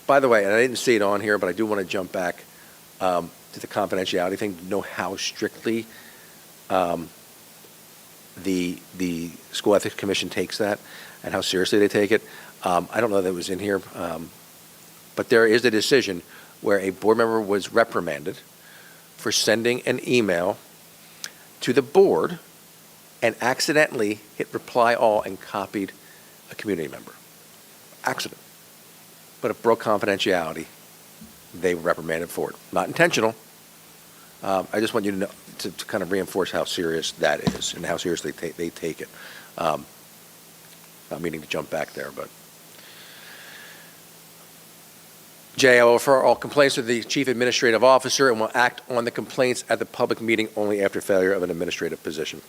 Speaker 11: By the way, and I didn't see it on here, but I do want to jump back to the confidentiality thing to know how strictly the School Ethics Commission takes that and how seriously they take it. I don't know that it was in here, but there is a decision where a board member was reprimanded for sending an email to the board and accidentally hit reply all and copied a community member. Accident. But it broke confidentiality. They were reprimanded for it. Not intentional. I just want you to know, to kind of reinforce how serious that is and how seriously they take it. Not meaning to jump back there, but. J, I will refer all complaints to the Chief Administrative Officer and will act on the complaints at the public meeting only after failure of an administrative position.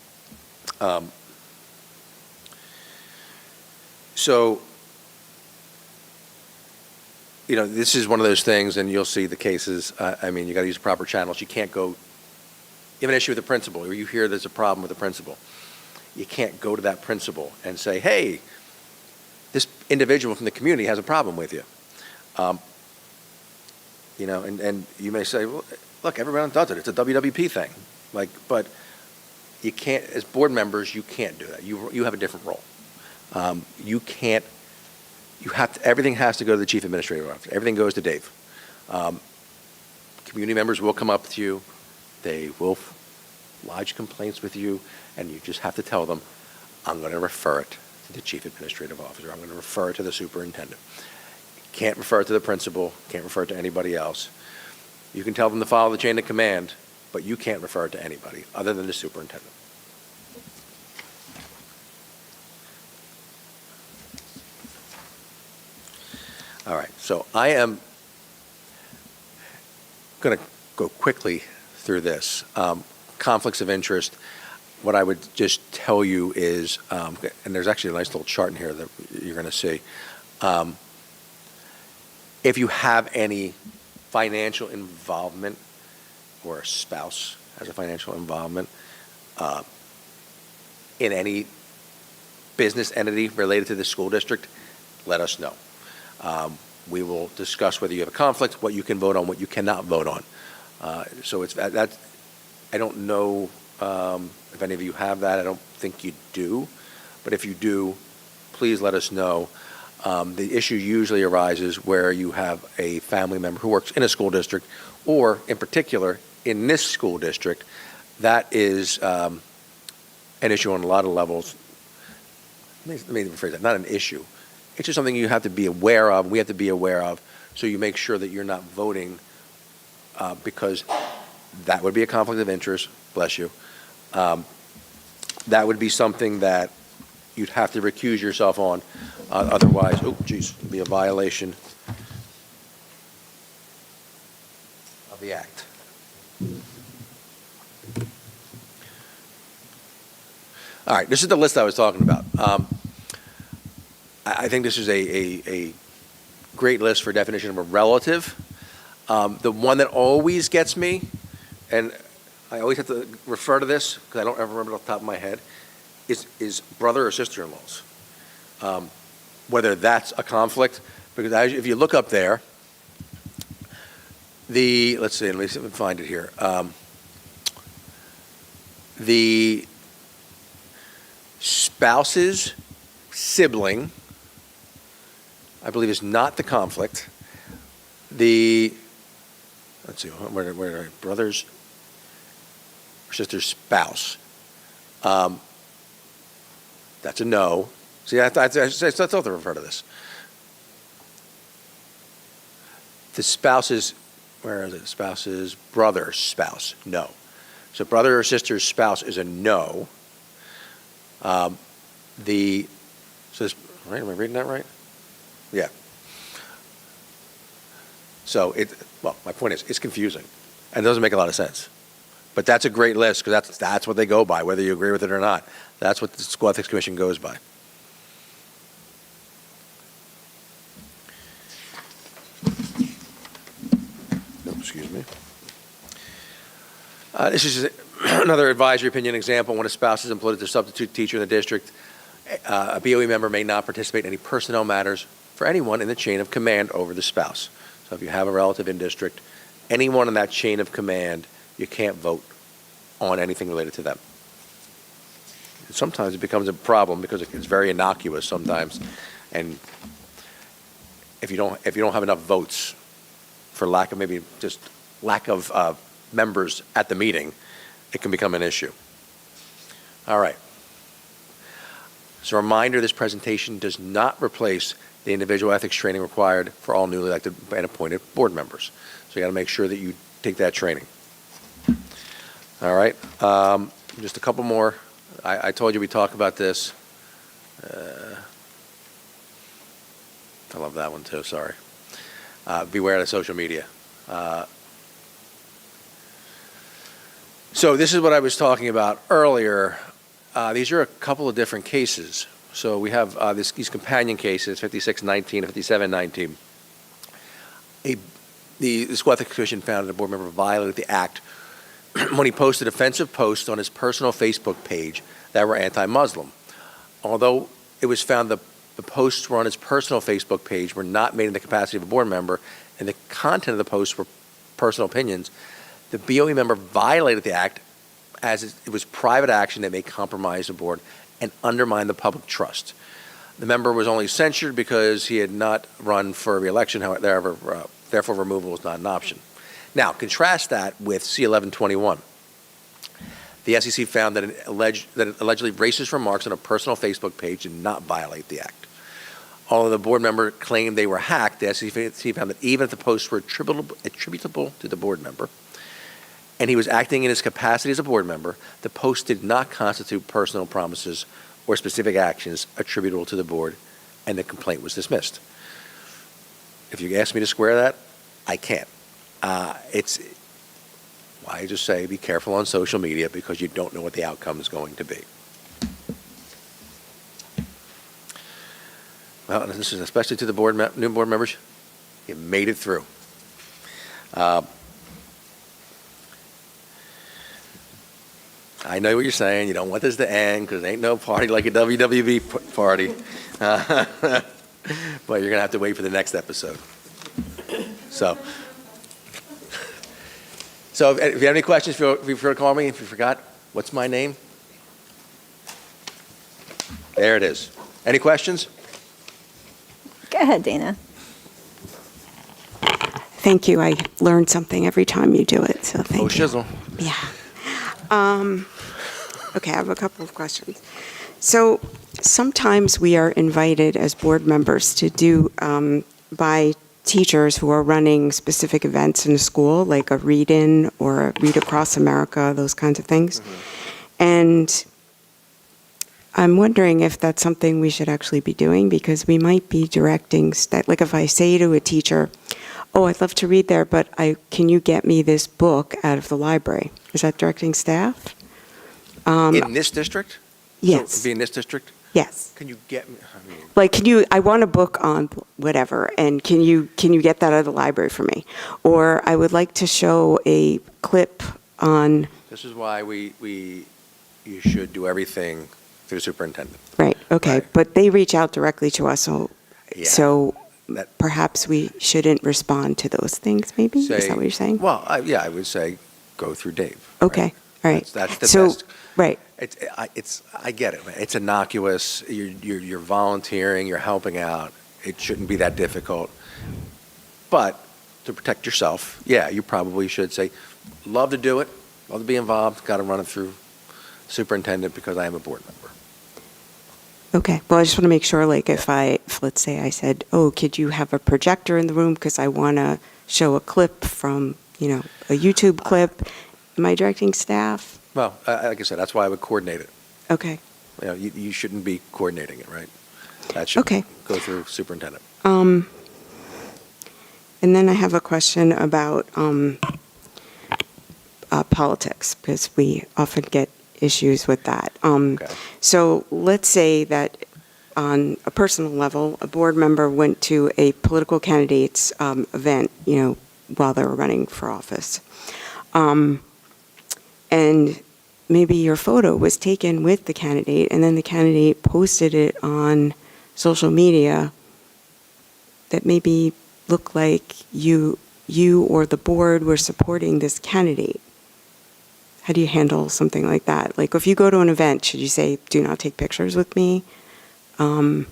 Speaker 11: So, you know, this is one of those things, and you'll see the cases. I mean, you got to use proper channels. You can't go, you have an issue with the principal, or you hear there's a problem with the principal. You can't go to that principal and say, hey, this individual from the community has a problem with you. You know, and you may say, well, look, everyone does it. It's a WWP thing. Like, but you can't, as board members, you can't do that. You have a different role. You can't, you have to, everything has to go to the Chief Administrative Officer. Everything goes to Dave. Community members will come up to you. They will lodge complaints with you, and you just have to tell them, I'm going to refer it to the Chief Administrative Officer. I'm going to refer it to the superintendent. Can't refer it to the principal, can't refer it to anybody else. You can tell them to follow the chain of command, but you can't refer it to anybody other than the superintendent. All right, so I am going to go quickly through this. Conflicts of interest. what I would just tell you is, and there's actually a nice little chart in here that you're going to see. If you have any financial involvement or a spouse has a financial involvement in any business entity related to the school district, let us know. We will discuss whether you have a conflict, what you can vote on, what you cannot vote on. So it's that. I don't know if any of you have that. I don't think you do. But if you do, please let us know. The issue usually arises where you have a family member who works in a school district, or in particular, in this school district, that is an issue on a lot of levels. Let me rephrase that, not an issue. It's just something you have to be aware of, we have to be aware of, so you make sure that you're not voting because that would be a conflict of interest, bless you. That would be something that you'd have to recuse yourself on. Otherwise, oh, geez, it'd be a violation of the act. All right, this is the list I was talking about. I think this is a great list for definition of a relative. The one that always gets me, and I always have to refer to this because I don't ever remember it off the top of my head, is brother or sister-in-laws. Whether that's a conflict, because if you look up there, let's see, let me find it here. The spouse's sibling, I believe, is not the conflict. Let's see, where brothers or sister's spouse. That's a no. See, I thought to refer to this. The spouse's, where is it? Spouse's brother's spouse, no. So brother or sister's spouse is a no. Right, am I reading that right? Yeah. So my point is, it's confusing, and it doesn't make a lot of sense. But that's a great list, because that's what they go by, whether you agree with it or not. That's what the School Ethics Commission goes by. Excuse me. This is another advisory opinion example. When a spouse is employed as a substitute teacher in the district, a BOE member may not participate in any personnel matters for anyone in the chain of command over the spouse. So if you have a relative in district, anyone in that chain of command, you can't vote on anything related to them. Sometimes it becomes a problem because it's very innocuous sometimes, and if you don't have enough votes, for lack of members at the meeting, it can become an issue. All right. As a reminder, this presentation does not replace the individual ethics training required for all newly elected and appointed board members. So you got to make sure that you take that training. All right. Just a couple more. I told you we talk about this. I love that one too, sorry. Beware of the social media. So this is what I was talking about earlier. These are a couple of different cases. So we have these companion cases, 5619 and 5719. The School Ethics Commission found that a board member violated the act when he posted offensive posts on his personal Facebook page that were anti-Muslim. Although it was found that the posts were on his personal Facebook page were not made in the capacity of a board member, and the content of the posts were personal opinions, the BOE member violated the act as it was private action that may compromise the board and undermine the public trust. The member was only censured because he had not run for re-election, however, therefore removal was not an option. Now, contrast that with C-1121. The SEC found that allegedly racist remarks on a personal Facebook page did not violate the act. Although the board member claimed they were hacked, the SEC found that even if the posts were attributable to the board member, and he was acting in his capacity as a board member, the post did not constitute personal promises or specific actions attributable to the board, and the complaint was dismissed. If you ask me to square that, I can't. I just say be careful on social media because you don't know what the outcome is going to be. Well, and this is especially to the new board members. You made it through. I know what you're saying. You don't want this to end because there ain't no party like a WWE party. But you're going to have to wait for the next episode. So if you have any questions, feel free to call me. If you forgot, what's my name? There it is. Any questions?
Speaker 12: Go ahead, Dana.
Speaker 13: Thank you. I learn something every time you do it, so thank you.
Speaker 11: Shizzle.
Speaker 13: Yeah. Okay, I have a couple of questions. So sometimes we are invited as board members to do, by teachers who are running specific events in a school, like a read-in or a Read Across America, those kinds of things. And I'm wondering if that's something we should actually be doing, because we might be directing, like if I say to a teacher, oh, I'd love to read there, but can you get me this book out of the library? Is that directing staff?
Speaker 11: In this district?
Speaker 13: Yes.
Speaker 11: So, be in this district?
Speaker 13: Yes.
Speaker 11: Can you get me? I mean,
Speaker 13: Like, I want a book on whatever, and can you get that out of the library for me? Or I would like to show a clip on,
Speaker 11: this is why you should do everything through the superintendent.
Speaker 13: right, okay,
Speaker 11: Right.
Speaker 13: but they reach out directly to us,
Speaker 11: Yeah.
Speaker 13: so
Speaker 11: That-
Speaker 13: perhaps we shouldn't respond to those things, maybe? Is that what you're saying?
Speaker 11: Well, I would say go through Dave.
Speaker 13: Okay, all right.
Speaker 11: That's the
Speaker 13: So,
Speaker 11: best.
Speaker 13: right,
Speaker 11: I get it, man. It's innocuous. You're volunteering. You're helping out. It shouldn't be that difficult. But to protect yourself, yeah, you probably should say, love to do it, love to be involved. Got to run it through superintendent because I am a board member.
Speaker 13: okay. Well, I just want to make sure, like, if let's say I said, oh, could you have a projector in the room because I want to show a clip from, a YouTube clip, am I directing staff?
Speaker 11: Well, like I said, that's why I would coordinate it.
Speaker 13: Okay.
Speaker 11: You shouldn't be coordinating it, right? That should
Speaker 13: Okay.
Speaker 11: go through superintendent.
Speaker 13: And then I have a question about politics, because we often get issues with that.
Speaker 11: Okay.
Speaker 13: So let's say that on a personal level, a board member went to a political candidate's event, while they were running for office. And maybe your photo was taken with the candidate, and then the candidate posted it on social media that maybe looked like you or the board were supporting this candidate. How do you handle something like that? Like, if you go to an event, should you say, do not take pictures with me? Do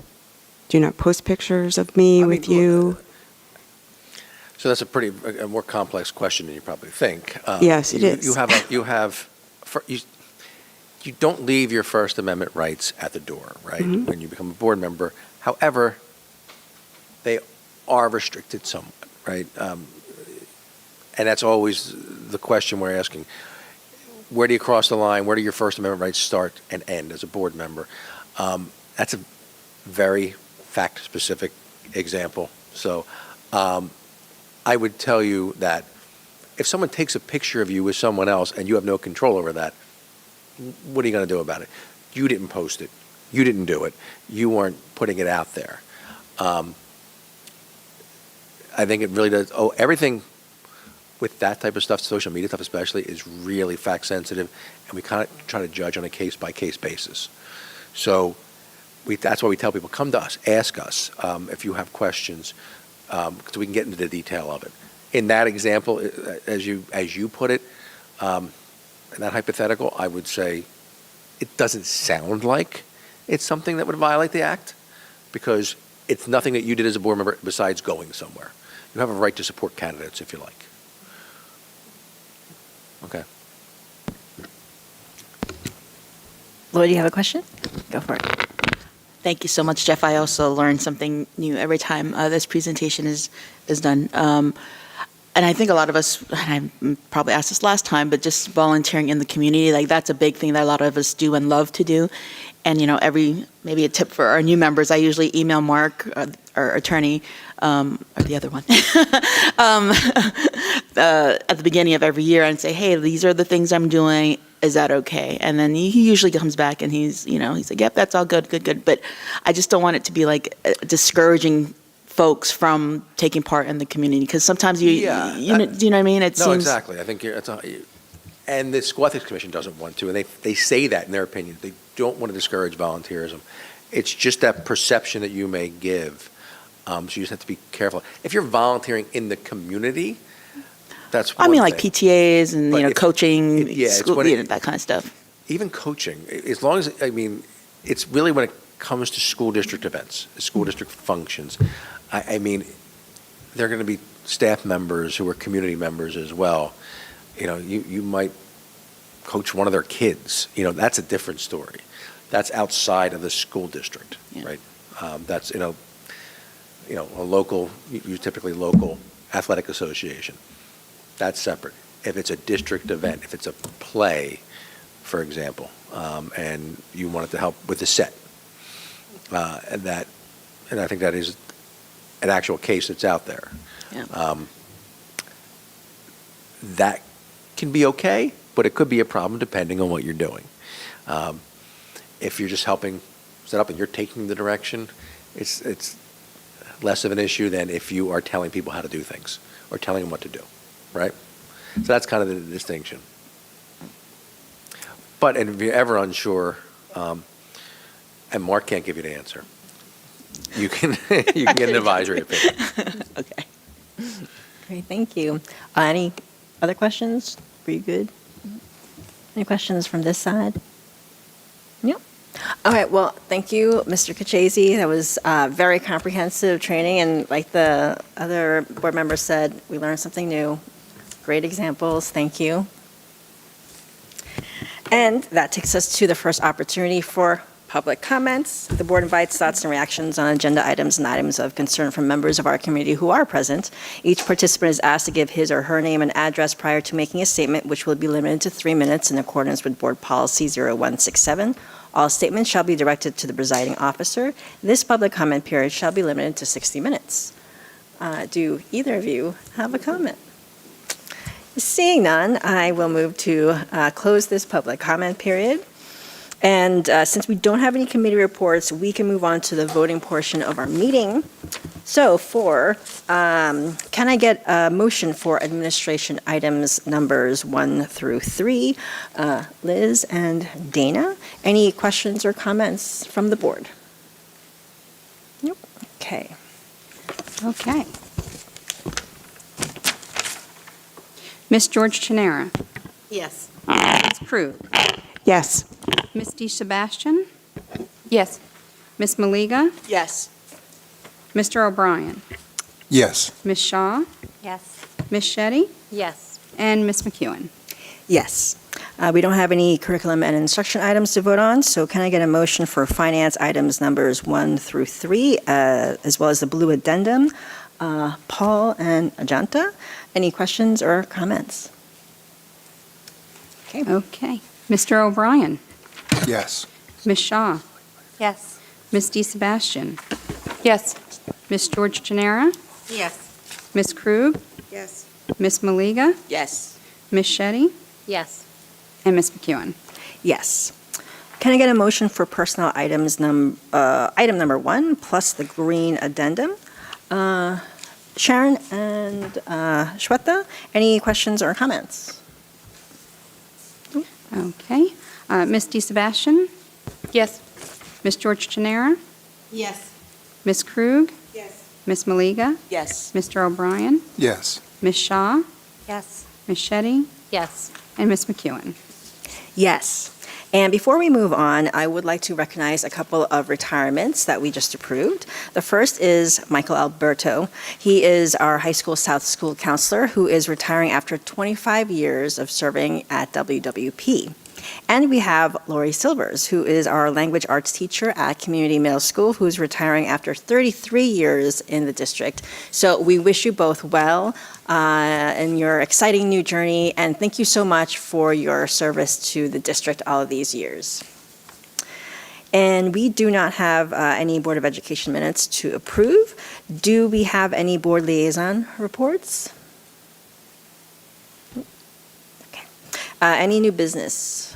Speaker 13: not post pictures of me with you?
Speaker 11: So that's a more complex question than you probably think.
Speaker 13: Yes, it is.
Speaker 11: You don't leave your First Amendment rights at the door, right?
Speaker 13: Mhm.
Speaker 11: When you become a board member. However, they are restricted somewhat, right? And that's always the question we're asking. Where do you cross the line? Where do your First Amendment rights start and end as a board member? That's a very fact-specific example. So I would tell you that if someone takes a picture of you with someone else and you have no control over that, what are you going to do about it? You didn't post it. You didn't do it. You weren't putting it out there. I think it really does. Everything with that type of stuff, social media stuff especially, is really fact sensitive, and we kind of try to judge on a case-by-case basis. So that's why we tell people, come to us, ask us if you have questions, so we can get into the detail of it. In that example, as you put it, in that hypothetical, I would say it doesn't sound like it's something that would violate the act, because it's nothing that you did as a board member besides going somewhere. You have a right to support candidates if you like. Okay.
Speaker 12: Laura, do you have a question? Go for it.
Speaker 5: Thank you so much, Jeff. I also learn something new every time this presentation is done. And I think a lot of us, and I probably asked this last time, but just volunteering in the community, like that's a big thing that a lot of us do and love to do. And, maybe a tip for our new members, I usually email Mark, our attorney, or the other one, at the beginning of every year and say, hey, these are the things I'm doing. Is that okay? And then he usually comes back and he's like, yep, that's all good, good, good. But I just don't want it to be like discouraging folks from taking part in the community, because sometimes do you know what I mean? It
Speaker 11: No,
Speaker 5: seems
Speaker 11: exactly. I think and the School Ethics Commission doesn't want to, and they say that in their opinion. They don't want to discourage volunteerism. It's just that perception that you may give. So you just have to be careful. If you're volunteering in the community, that's one
Speaker 5: I mean, like
Speaker 11: thing.
Speaker 5: PTAs and coaching,
Speaker 11: it's
Speaker 5: school,
Speaker 11: when
Speaker 5: that kind of stuff.
Speaker 11: Even coaching, as long as, it's really when it comes to school district events, school district functions. I mean, they're going to be staff members who are community members as well. You might coach one of their kids. That's a different story. That's outside of the school district, right? That's, a local, typically local athletic association. That's separate. If it's a district event, if it's a play, for example, and you wanted to help with the set, and I think that is an actual case that's out there.
Speaker 5: Yeah.
Speaker 11: That can be okay, but it could be a problem depending on what you're doing. If you're just helping set up and you're taking the direction, it's less of an issue than if you are telling people how to do things or telling them what to do, right? So that's kind of the distinction. But if you're ever unsure, and Mark can't give you the answer, you can get an advisory opinion.
Speaker 12: Okay. Great, thank you. Any other questions? Were you good? Any questions from this side? Yep. All right, well, thank you, Mr. Kachese. That was very comprehensive training, and like the other board members said, we learned something new. Great examples, thank you. And that takes us to the first opportunity for public comments. The board invites thoughts and reactions on agenda items and items of concern from members of our community who are present. Each participant is asked to give his or her name and address prior to making a statement, which will be limited to 3 minutes in accordance with Board Policy 0167. All statements shall be directed to the presiding officer. This public comment period shall be limited to 60 minutes. Do either of you have a comment? Seeing none, I will move to close this public comment period. And since we don't have any committee reports, we can move on to the voting portion of our meeting. So can I get a motion for administration items numbers 1 through 3? Liz and Dana, any questions or comments from the board? Nope. Okay.
Speaker 1: Okay. Ms. George Chinera.
Speaker 12: Yes.
Speaker 1: Ms. Krug.
Speaker 13: Yes.
Speaker 1: Ms. DeSebastian.
Speaker 8: Yes.
Speaker 1: Ms. Maliga.
Speaker 5: Yes.
Speaker 1: Mr. O'Brien.
Speaker 4: Yes.
Speaker 1: Ms. Shaw.
Speaker 12: Yes.
Speaker 1: Ms. Shetty.
Speaker 12: Yes.
Speaker 1: And Ms. McEwen.
Speaker 2: Yes. We don't have any curriculum and instruction items to vote on, so can I get a motion for finance items numbers 1 through 3, as well as the blue addendum? Paul and Ajanta, any questions or comments?
Speaker 1: Okay. Mr. O'Brien.
Speaker 4: Yes.
Speaker 1: Ms. Shaw.
Speaker 12: Yes.
Speaker 1: Ms. DeSebastian.
Speaker 8: Yes.
Speaker 1: Ms. George Chinera.
Speaker 12: Yes.
Speaker 1: Ms. Krug.
Speaker 13: Yes.
Speaker 1: Ms. Maliga.
Speaker 5: Yes.
Speaker 1: Ms. Shetty.
Speaker 12: Yes.
Speaker 1: And Ms. McEwen.
Speaker 2: Yes. Can I get a motion for personnel items, item number 1, plus the green addendum? Sharon and Shweta, any questions or comments?
Speaker 1: Okay. Ms. DeSebastian.
Speaker 8: Yes.
Speaker 1: Ms. George Chinera.
Speaker 12: Yes.
Speaker 1: Ms. Krug.
Speaker 13: Yes.
Speaker 1: Ms. Maliga.
Speaker 5: Yes.
Speaker 1: Mr. O'Brien.
Speaker 4: Yes.
Speaker 1: Ms. Shaw.
Speaker 12: Yes.
Speaker 1: Ms. Shetty.
Speaker 12: Yes.
Speaker 1: And Ms. McEwen.
Speaker 2: Yes. And before we move on, I would like to recognize a couple of retirements that we just approved. The first is Michael Alberto. He is our high school South School counselor who is retiring after 25 years of serving at WWP. And we have Lori Silvers, who is our language arts teacher at Community Middle School, who's retiring after 33 years in the district. So we wish you both well in your exciting new journey, and thank you so much for your service to the district all of these years. And we do not have any Board of Education minutes to approve. Do we have any board liaison reports?
Speaker 12: Any new business?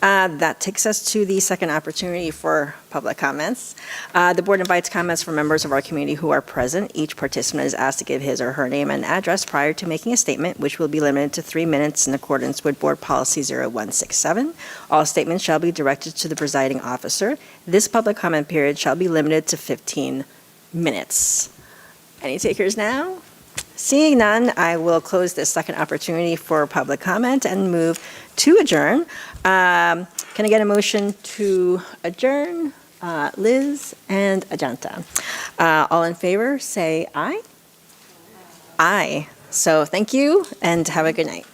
Speaker 12: That takes us to the second opportunity for public comments. The board invites comments from members of our community who are present. Each participant is asked to give his or her name and address prior to making a statement, which will be limited to 3 minutes in accordance with Board Policy 0167. All statements shall be directed to the presiding officer. This public comment period shall be limited to 15 minutes. Any takers now? Seeing none, I will close this second opportunity for public comment and move to adjourn. Can I get a motion to adjourn? Liz and Ajanta. All in favor, say aye. Aye. So thank you and have a good night.